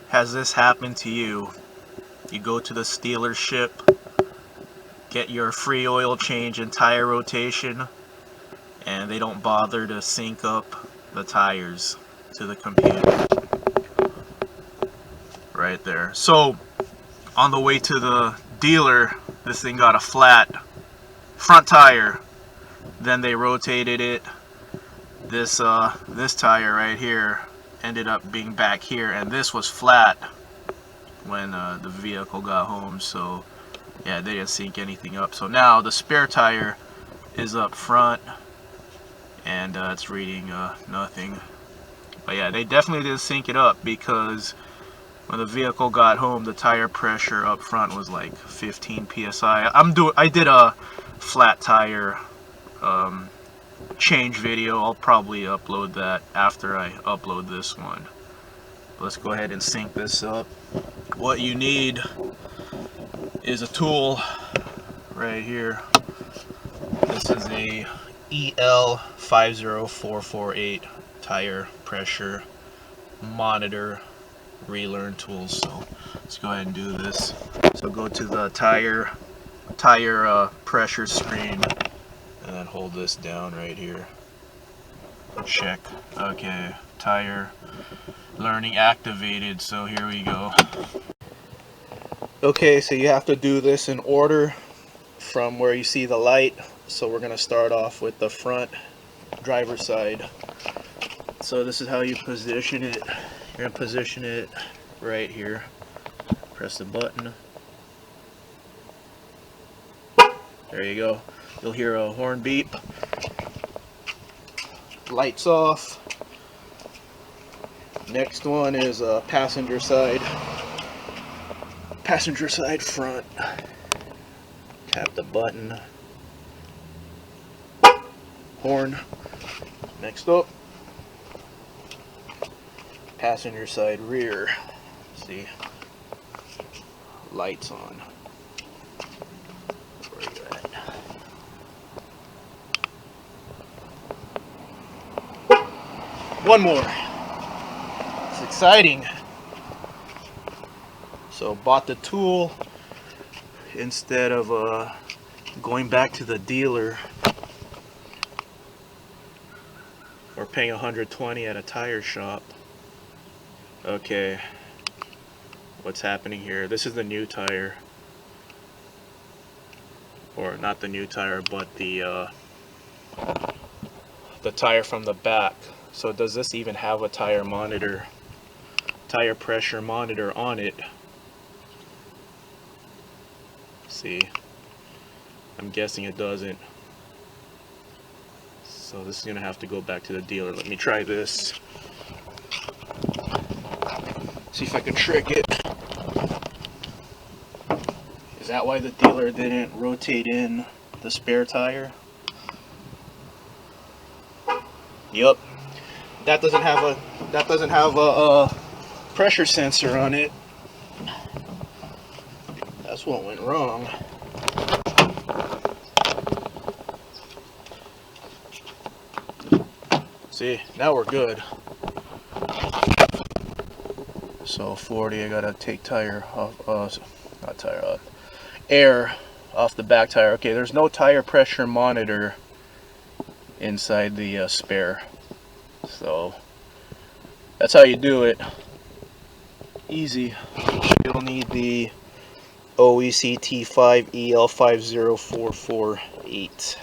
has this happened to you? You go to the dealership, get your free oil change and tire rotation, and they don't bother to sync up the tires to the computer. Right there. So on the way to the dealer, this thing got a flat front tire. Then they rotated it. This tire right here ended up being back here, and this was flat when the vehicle got home. So yeah, they didn't sync anything up. So now the spare tire is up front, and it's reading nothing. But yeah, they definitely didn't sync it up, because when the vehicle got home, the tire pressure up front was like 15 psi. I did a flat tire change video. I'll probably upload that after I upload this one. Let's go ahead and sync this up. What you need is a tool right here. This is a EL-50448 tire pressure monitor Relearn tools. So let's go ahead and do this. So go to the tire pressure screen, and then hold this down right here. Check. Okay, tire learning activated. So here we go. Okay, so you have to do this in order from where you see the light. So we're gonna start off with the front driver's side. So this is how you position it. You're gonna position it right here. Press the button. There you go. You'll hear a horn beep. Lights off. Next one is passenger side. Passenger side front. Tap the button. Horn. Next up, passenger side rear. See, lights on. Where you at? One more. It's exciting. So bought the tool instead of going back to the dealer or paying $120 at a tire shop. Okay, what's happening here? This is the new tire, or not the new tire, but the tire from the back. So does this even have a tire monitor, tire pressure monitor on it? See, I'm guessing it doesn't. So this is gonna have to go back to the dealer. Let me try this. See if I can trick it. Is that why the dealer didn't rotate in the spare tire? Yup. That doesn't have a pressure sensor on it. That's what went wrong. See, now we're good. So 40, I gotta take tire off, not tire off, air off the back tire. Okay, there's no tire pressure monitor inside the spare. So that's how you do it. Easy. You'll need the OECT5 EL-50448.